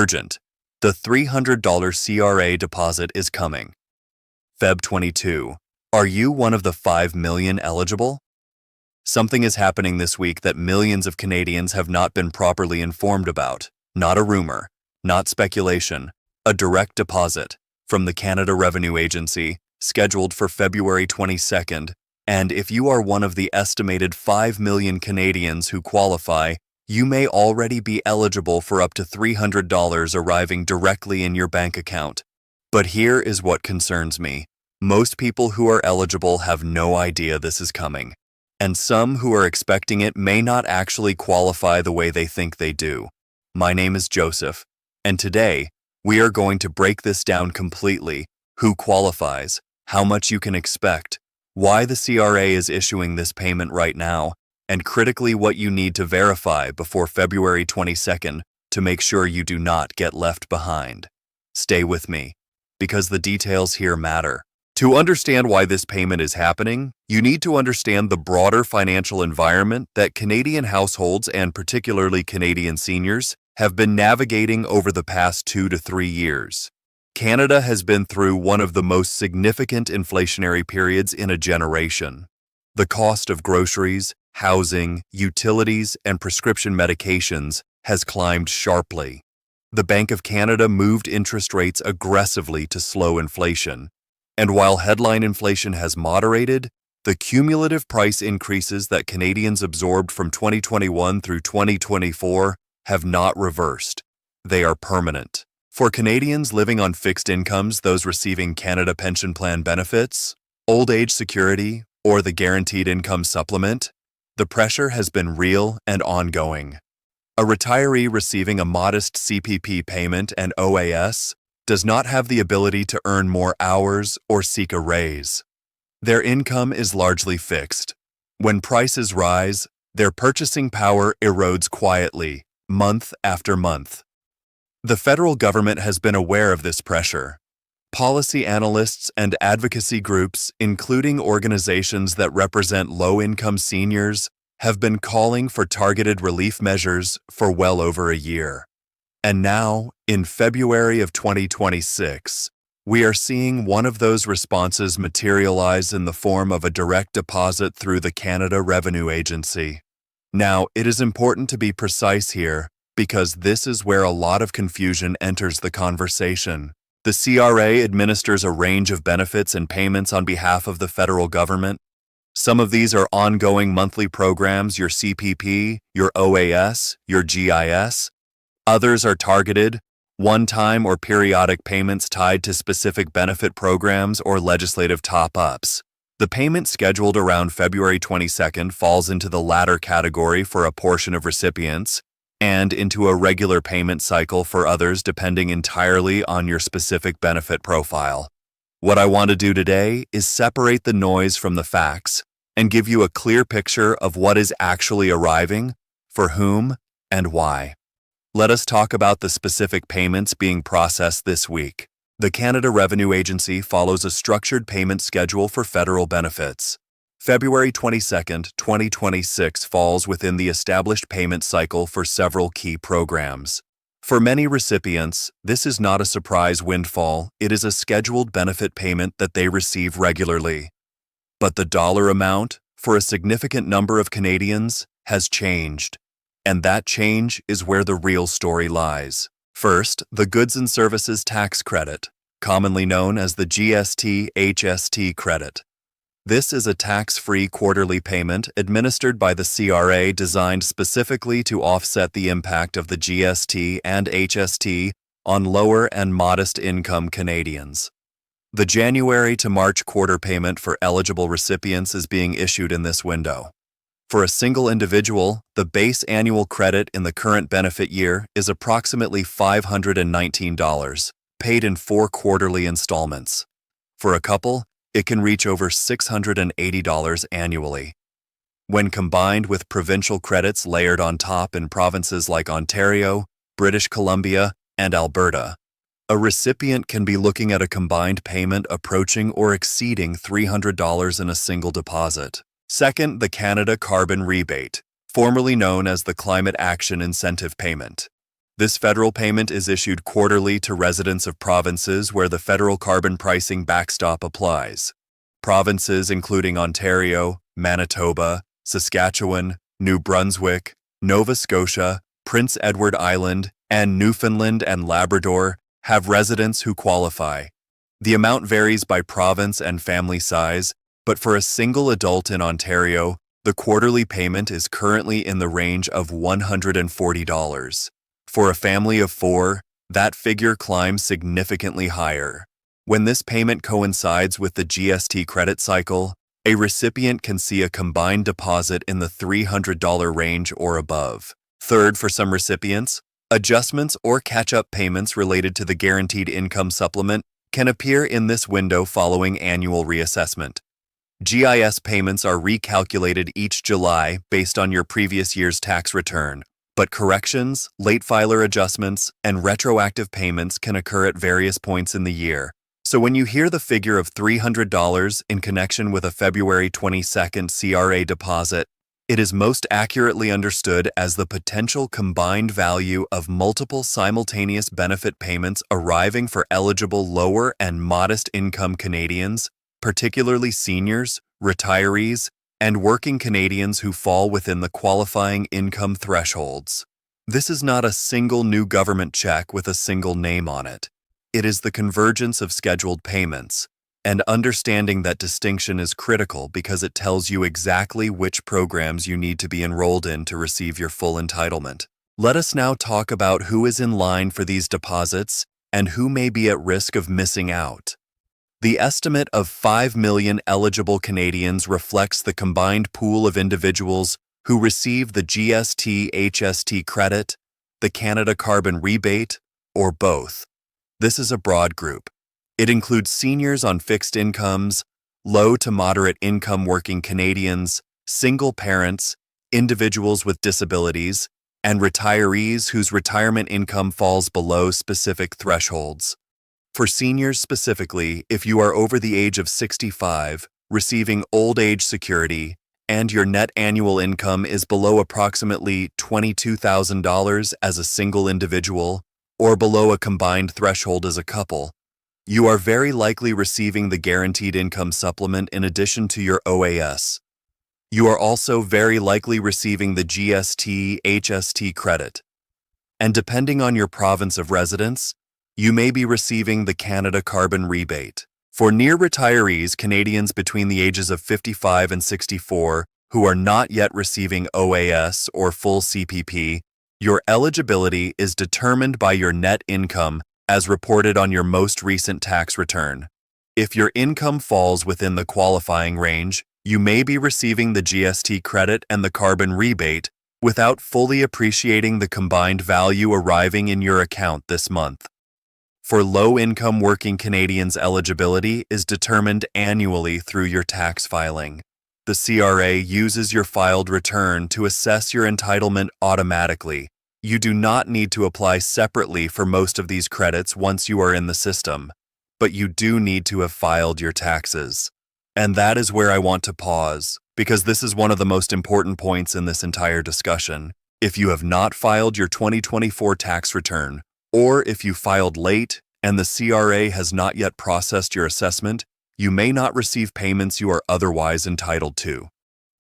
Urgent. The $300 CRA deposit is coming. Feb 22. Are you one of the 5 million eligible? Something is happening this week that millions of Canadians have not been properly informed about. Not a rumor, not speculation, a direct deposit from the Canada Revenue Agency, scheduled for February 22nd, and if you are one of the estimated 5 million Canadians who qualify, you may already be eligible for up to $300 arriving directly in your bank account. But here is what concerns me. Most people who are eligible have no idea this is coming, and some who are expecting it may not actually qualify the way they think they do. My name is Joseph, and today we are going to break this down completely: who qualifies, how much you can expect, why the CRA is issuing this payment right now, and critically what you need to verify before February 22nd to make sure you do not get left behind. Stay with me, because the details here matter. To understand why this payment is happening, you need to understand the broader financial environment that Canadian households and particularly Canadian seniors have been navigating over the past 2 to 3 years. Canada has been through one of the most significant inflationary periods in a generation. The cost of groceries, housing, utilities, and prescription medications has climbed sharply. The Bank of Canada moved interest rates aggressively to slow inflation. And while headline inflation has moderated, the cumulative price increases that Canadians absorbed from 2021 through 2024 have not reversed. They are permanent. For Canadians living on fixed incomes, those receiving Canada Pension Plan benefits, old age security, or the Guaranteed Income Supplement, the pressure has been real and ongoing. A retiree receiving a modest CPP payment and OAS does not have the ability to earn more hours or seek a raise. Their income is largely fixed. When prices rise, their purchasing power erodes quietly, month after month. The federal government has been aware of this pressure. Policy analysts and advocacy groups, including organizations that represent low-income seniors, have been calling for targeted relief measures for well over a year. And now, in February of 2026, we are seeing one of those responses materialize in the form of a direct deposit through the Canada Revenue Agency. Now, it is important to be precise here, because this is where a lot of confusion enters the conversation. The CRA administers a range of benefits and payments on behalf of the federal government. Some of these are ongoing monthly programs, your CPP, your OAS, your GIS. Others are targeted, one-time or periodic payments tied to specific benefit programs or legislative top-ups. The payment scheduled around February 22nd falls into the latter category for a portion of recipients, and into a regular payment cycle for others depending entirely on your specific benefit profile. What I want to do today is separate the noise from the facts and give you a clear picture of what is actually arriving, for whom, and why. Let us talk about the specific payments being processed this week. The Canada Revenue Agency follows a structured payment schedule for federal benefits. February 22nd, 2026 falls within the established payment cycle for several key programs. For many recipients, this is not a surprise windfall, it is a scheduled benefit payment that they receive regularly. But the dollar amount, for a significant number of Canadians, has changed. And that change is where the real story lies. First, the Goods and Services Tax Credit, commonly known as the GST HST Credit. This is a tax-free quarterly payment administered by the CRA designed specifically to offset the impact of the GST and HST on lower and modest income Canadians. The January to March quarter payment for eligible recipients is being issued in this window. For a single individual, the base annual credit in the current benefit year is approximately $519, paid in 4 quarterly installments. For a couple, it can reach over $680 annually. When combined with provincial credits layered on top in provinces like Ontario, British Columbia, and Alberta, a recipient can be looking at a combined payment approaching or exceeding $300 in a single deposit. Second, the Canada Carbon Rebate, formerly known as the Climate Action Incentive Payment. This federal payment is issued quarterly to residents of provinces where the federal carbon pricing backstop applies. Provinces including Ontario, Manitoba, Saskatchewan, New Brunswick, Nova Scotia, Prince Edward Island, and Newfoundland and Labrador have residents who qualify. The amount varies by province and family size, but for a single adult in Ontario, the quarterly payment is currently in the range of $140. For a family of 4, that figure climbs significantly higher. When this payment coincides with the GST credit cycle, a recipient can see a combined deposit in the $300 range or above. Third, for some recipients, adjustments or catch-up payments related to the Guaranteed Income Supplement can appear in this window following annual reassessment. GIS payments are recalculated each July based on your previous year's tax return, but corrections, late filer adjustments, and retroactive payments can occur at various points in the year. So when you hear the figure of $300 in connection with a February 22nd CRA deposit, it is most accurately understood as the potential combined value of multiple simultaneous benefit payments arriving for eligible lower and modest income Canadians, particularly seniors, retirees, and working Canadians who fall within the qualifying income thresholds. This is not a single new government check with a single name on it. It is the convergence of scheduled payments, and understanding that distinction is critical because it tells you exactly which programs you need to be enrolled in to receive your full entitlement. Let us now talk about who is in line for these deposits and who may be at risk of missing out. The estimate of 5 million eligible Canadians reflects the combined pool of individuals who receive the GST HST credit, the Canada Carbon Rebate, or both. This is a broad group. It includes seniors on fixed incomes, low to moderate income working Canadians, single parents, individuals with disabilities, and retirees whose retirement income falls below specific thresholds. For seniors specifically, if you are over the age of 65, receiving old age security, and your net annual income is below approximately $22,000 as a single individual, or below a combined threshold as a couple, you are very likely receiving the Guaranteed Income Supplement in addition to your OAS. You are also very likely receiving the GST HST credit. And depending on your province of residence, you may be receiving the Canada Carbon Rebate. For near retirees, Canadians between the ages of 55 and 64 who are not yet receiving OAS or full CPP, your eligibility is determined by your net income as reported on your most recent tax return. If your income falls within the qualifying range, you may be receiving the GST credit and the carbon rebate without fully appreciating the combined value arriving in your account this month. For low-income working Canadians, eligibility is determined annually through your tax filing. The CRA uses your filed return to assess your entitlement automatically. You do not need to apply separately for most of these credits once you are in the system, but you do need to have filed your taxes. And that is where I want to pause, because this is one of the most important points in this entire discussion. If you have not filed your 2024 tax return, or if you filed late and the CRA has not yet processed your assessment, you may not receive payments you are otherwise entitled to.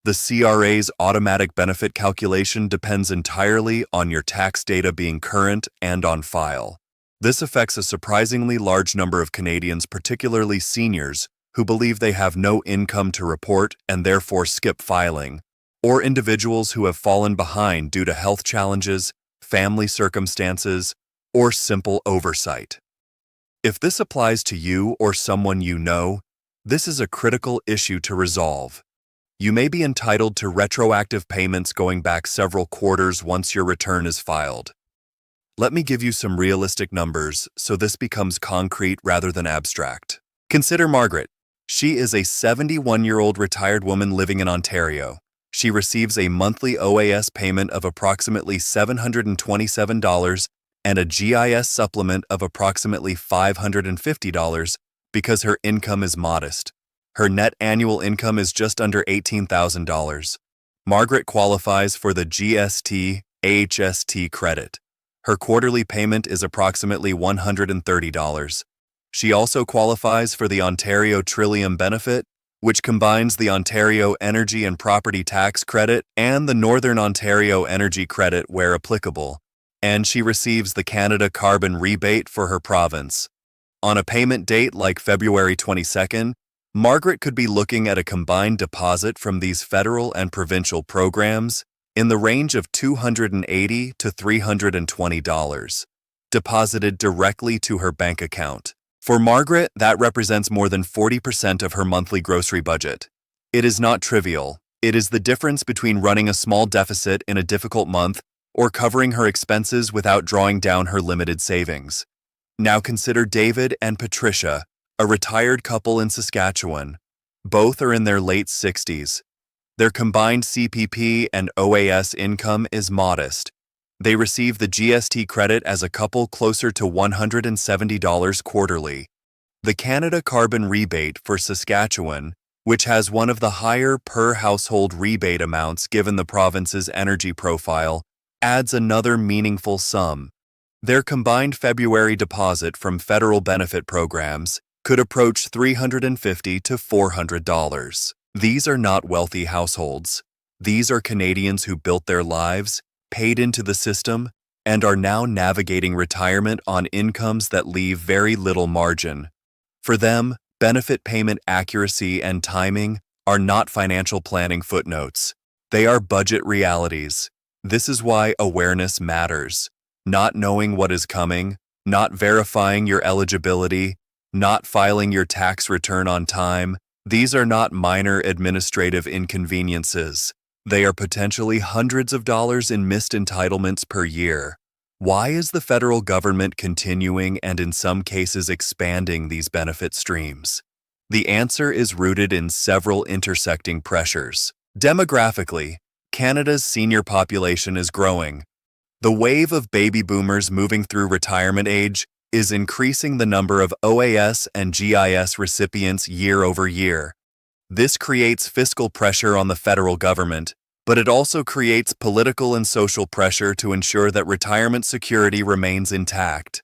The CRA's automatic benefit calculation depends entirely on your tax data being current and on file. This affects a surprisingly large number of Canadians, particularly seniors, who believe they have no income to report and therefore skip filing, or individuals who have fallen behind due to health challenges, family circumstances, or simple oversight. If this applies to you or someone you know, this is a critical issue to resolve. You may be entitled to retroactive payments going back several quarters once your return is filed. Let me give you some realistic numbers so this becomes concrete rather than abstract. Consider Margaret. She is a 71-year-old retired woman living in Ontario. She receives a monthly OAS payment of approximately $727 and a GIS supplement of approximately $550 because her income is modest. Her net annual income is just under $18,000. Margaret qualifies for the GST HST credit. Her quarterly payment is approximately $130. She also qualifies for the Ontario Trillium benefit, which combines the Ontario Energy and Property Tax Credit and the Northern Ontario Energy Credit where applicable, and she receives the Canada Carbon Rebate for her province. On a payment date like February 22nd, Margaret could be looking at a combined deposit from these federal and provincial programs in the range of $280 to $320, deposited directly to her bank account. For Margaret, that represents more than 40% of her monthly grocery budget. It is not trivial. It is the difference between running a small deficit in a difficult month or covering her expenses without drawing down her limited savings. Now consider David and Patricia, a retired couple in Saskatchewan. Both are in their late 60s. Their combined CPP and OAS income is modest. They receive the GST credit as a couple closer to $170 quarterly. The Canada Carbon Rebate for Saskatchewan, which has one of the higher per-household rebate amounts given the province's energy profile, adds another meaningful sum. Their combined February deposit from federal benefit programs could approach $350 to $400. These are not wealthy households. These are Canadians who built their lives, paid into the system, and are now navigating retirement on incomes that leave very little margin. For them, benefit payment accuracy and timing are not financial planning footnotes. They are budget realities. This is why awareness matters. Not knowing what is coming, not verifying your eligibility, not filing your tax return on time, these are not minor administrative inconveniences. They are potentially hundreds of dollars in missed entitlements per year. Why is the federal government continuing and in some cases expanding these benefit streams? The answer is rooted in several intersecting pressures. Demographically, Canada's senior population is growing. The wave of baby boomers moving through retirement age is increasing the number of OAS and GIS recipients year over year. This creates fiscal pressure on the federal government, but it also creates political and social pressure to ensure that retirement security remains intact.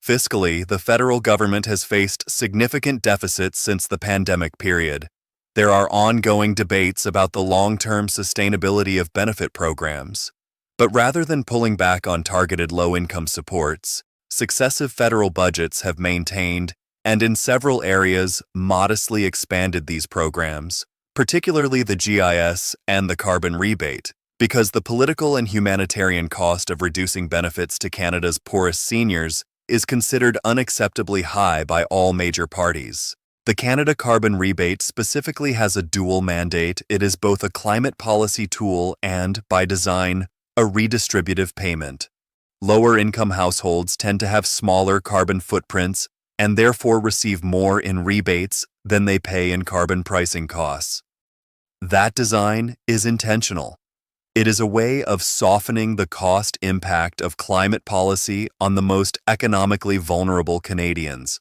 Fiscally, the federal government has faced significant deficits since the pandemic period. There are ongoing debates about the long-term sustainability of benefit programs. But rather than pulling back on targeted low-income supports, successive federal budgets have maintained and in several areas modestly expanded these programs, particularly the GIS and the carbon rebate, because the political and humanitarian cost of reducing benefits to Canada's poorest seniors is considered unacceptably high by all major parties. The Canada Carbon Rebate specifically has a dual mandate. It is both a climate policy tool and, by design, a redistributive payment. Lower-income households tend to have smaller carbon footprints and therefore receive more in rebates than they pay in carbon pricing costs. That design is intentional. It is a way of softening the cost impact of climate policy on the most economically vulnerable Canadians.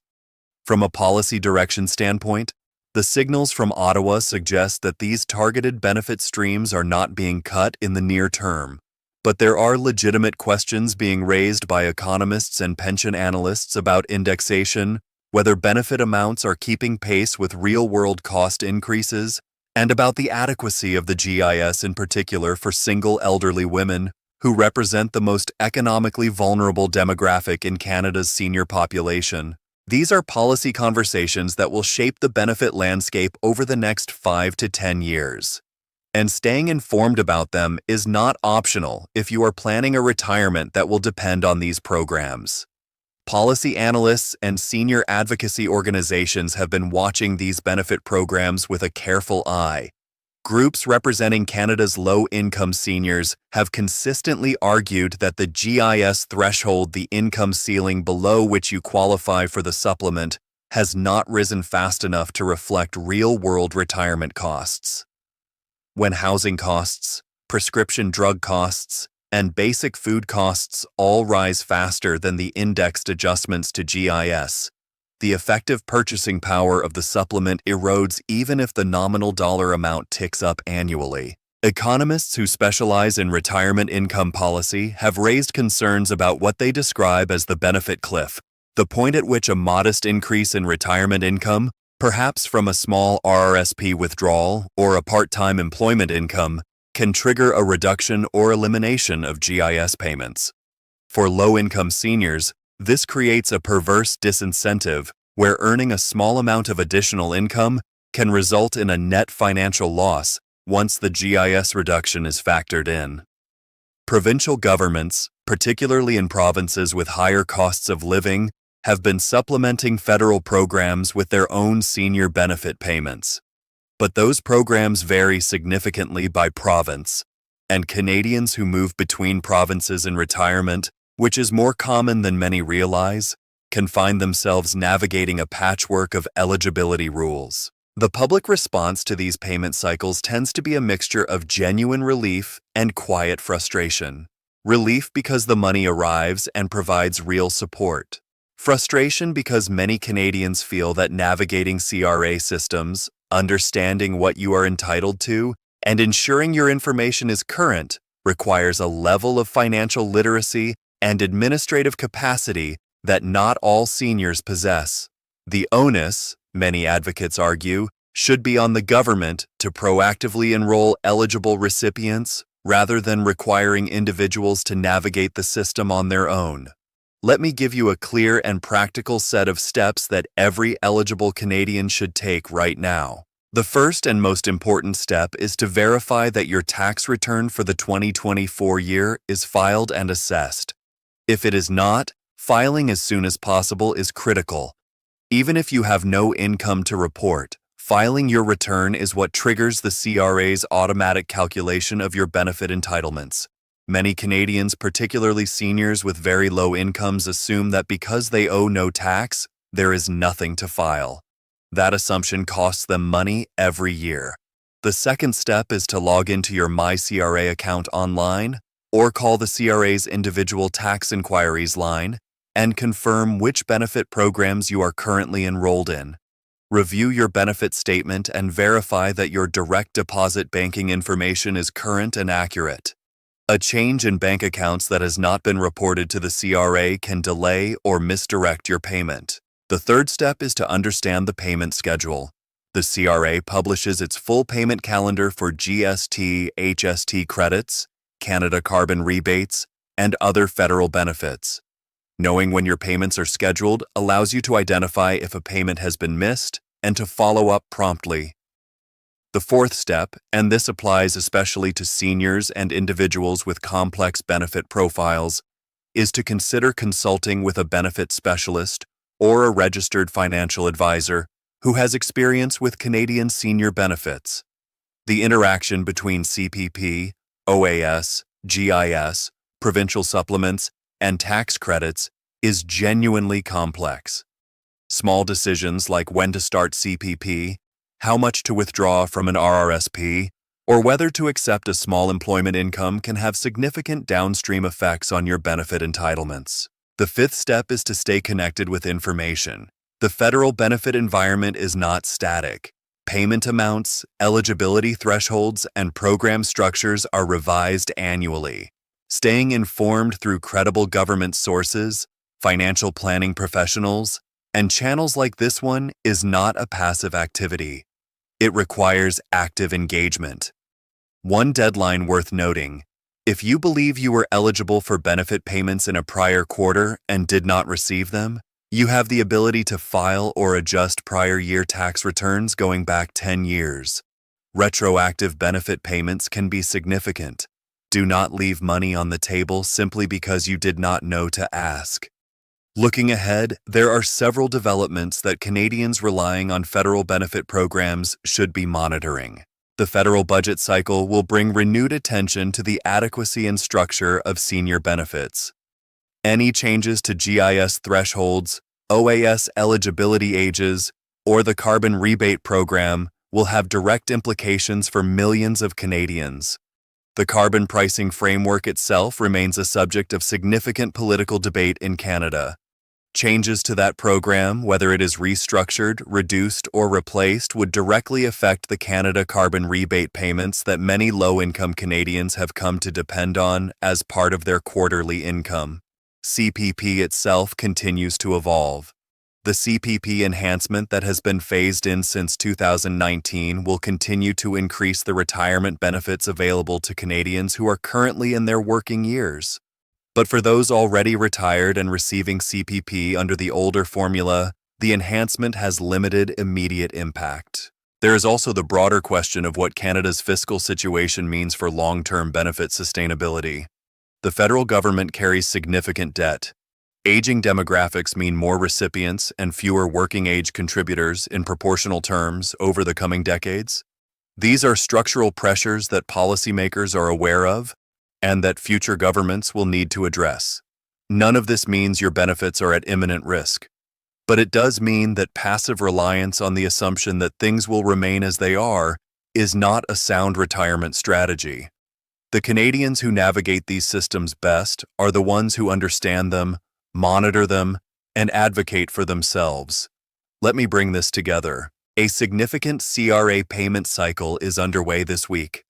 From a policy direction standpoint, the signals from Ottawa suggest that these targeted benefit streams are not being cut in the near term. But there are legitimate questions being raised by economists and pension analysts about indexation, whether benefit amounts are keeping pace with real-world cost increases, and about the adequacy of the GIS in particular for single elderly women who represent the most economically vulnerable demographic in Canada's senior population. These are policy conversations that will shape the benefit landscape over the next 5 to 10 years. And staying informed about them is not optional if you are planning a retirement that will depend on these programs. Policy analysts and senior advocacy organizations have been watching these benefit programs with a careful eye. Groups representing Canada's low-income seniors have consistently argued that the GIS threshold, the income ceiling below which you qualify for the supplement, has not risen fast enough to reflect real-world retirement costs. When housing costs, prescription drug costs, and basic food costs all rise faster than the indexed adjustments to GIS, the effective purchasing power of the supplement erodes even if the nominal dollar amount ticks up annually. Economists who specialize in retirement income policy have raised concerns about what they describe as the benefit cliff, the point at which a modest increase in retirement income, perhaps from a small RRSP withdrawal or a part-time employment income, can trigger a reduction or elimination of GIS payments. For low-income seniors, this creates a perverse disincentive where earning a small amount of additional income can result in a net financial loss once the GIS reduction is factored in. Provincial governments, particularly in provinces with higher costs of living, have been supplementing federal programs with their own senior benefit payments. But those programs vary significantly by province, and Canadians who move between provinces in retirement, which is more common than many realize, can find themselves navigating a patchwork of eligibility rules. The public response to these payment cycles tends to be a mixture of genuine relief and quiet frustration. Relief because the money arrives and provides real support. Frustration because many Canadians feel that navigating CRA systems, understanding what you are entitled to, and ensuring your information is current requires a level of financial literacy and administrative capacity that not all seniors possess. The onus, many advocates argue, should be on the government to proactively enroll eligible recipients rather than requiring individuals to navigate the system on their own. Let me give you a clear and practical set of steps that every eligible Canadian should take right now. The first and most important step is to verify that your tax return for the 2024 year is filed and assessed. If it is not, filing as soon as possible is critical. Even if you have no income to report, filing your return is what triggers the CRA's automatic calculation of your benefit entitlements. Many Canadians, particularly seniors with very low incomes, assume that because they owe no tax, there is nothing to file. That assumption costs them money every year. The second step is to log into your MyCRA account online or call the CRA's individual tax inquiries line and confirm which benefit programs you are currently enrolled in. Review your benefit statement and verify that your direct deposit banking information is current and accurate. A change in bank accounts that has not been reported to the CRA can delay or misdirect your payment. The third step is to understand the payment schedule. The CRA publishes its full payment calendar for GST, HST credits, Canada Carbon Rebates, and other federal benefits. Knowing when your payments are scheduled allows you to identify if a payment has been missed and to follow up promptly. The fourth step, and this applies especially to seniors and individuals with complex benefit profiles, is to consider consulting with a benefit specialist or a registered financial advisor who has experience with Canadian senior benefits. The interaction between CPP, OAS, GIS, provincial supplements, and tax credits is genuinely complex. Small decisions like when to start CPP, how much to withdraw from an RRSP, or whether to accept a small employment income can have significant downstream effects on your benefit entitlements. The fifth step is to stay connected with information. The federal benefit environment is not static. Payment amounts, eligibility thresholds, and program structures are revised annually. Staying informed through credible government sources, financial planning professionals, and channels like this one is not a passive activity. It requires active engagement. One deadline worth noting: if you believe you were eligible for benefit payments in a prior quarter and did not receive them, you have the ability to file or adjust prior year tax returns going back 10 years. Retroactive benefit payments can be significant. Do not leave money on the table simply because you did not know to ask. Looking ahead, there are several developments that Canadians relying on federal benefit programs should be monitoring. The federal budget cycle will bring renewed attention to the adequacy and structure of senior benefits. Any changes to GIS thresholds, OAS eligibility ages, or the carbon rebate program will have direct implications for millions of Canadians. The carbon pricing framework itself remains a subject of significant political debate in Canada. Changes to that program, whether it is restructured, reduced, or replaced, would directly affect the Canada Carbon Rebate payments that many low-income Canadians have come to depend on as part of their quarterly income. CPP itself continues to evolve. The CPP enhancement that has been phased in since 2019 will continue to increase the retirement benefits available to Canadians who are currently in their working years. But for those already retired and receiving CPP under the older formula, the enhancement has limited immediate impact. There is also the broader question of what Canada's fiscal situation means for long-term benefit sustainability. The federal government carries significant debt. Aging demographics mean more recipients and fewer working-age contributors in proportional terms over the coming decades. These are structural pressures that policymakers are aware of and that future governments will need to address. None of this means your benefits are at imminent risk, but it does mean that passive reliance on the assumption that things will remain as they are is not a sound retirement strategy. The Canadians who navigate these systems best are the ones who understand them, monitor them, and advocate for themselves. Let me bring this together. A significant CRA payment cycle is underway this week.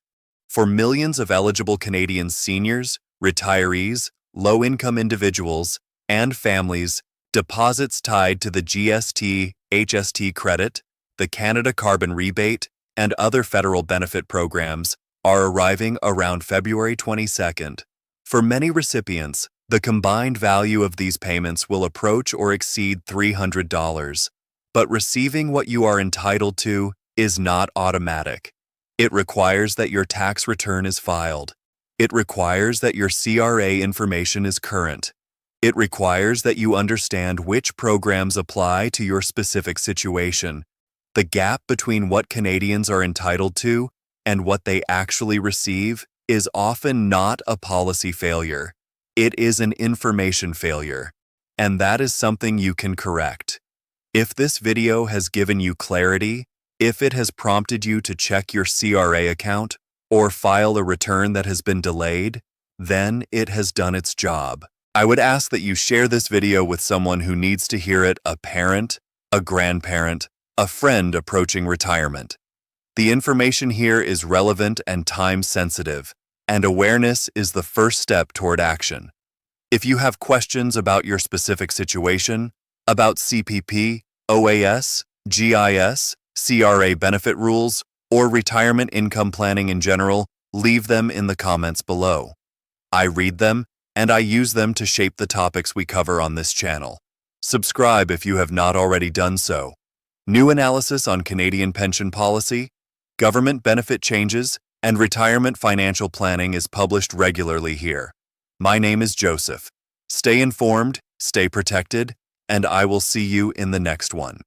For millions of eligible Canadian seniors, retirees, low-income individuals, and families, deposits tied to the GST, HST Credit, the Canada Carbon Rebate, and other federal benefit programs are arriving around February 22nd. For many recipients, the combined value of these payments will approach or exceed $300. But receiving what you are entitled to is not automatic. It requires that your tax return is filed. It requires that your CRA information is current. It requires that you understand which programs apply to your specific situation. The gap between what Canadians are entitled to and what they actually receive is often not a policy failure. It is an information failure, and that is something you can correct. If this video has given you clarity, if it has prompted you to check your CRA account or file a return that has been delayed, then it has done its job. I would ask that you share this video with someone who needs to hear it, a parent, a grandparent, a friend approaching retirement. The information here is relevant and time-sensitive, and awareness is the first step toward action. If you have questions about your specific situation, about CPP, OAS, GIS, CRA benefit rules, or retirement income planning in general, leave them in the comments below. I read them, and I use them to shape the topics we cover on this channel. Subscribe if you have not already done so. New analysis on Canadian pension policy, government benefit changes, and retirement financial planning is published regularly here. My name is Joseph. Stay informed, stay protected, and I will see you in the next one.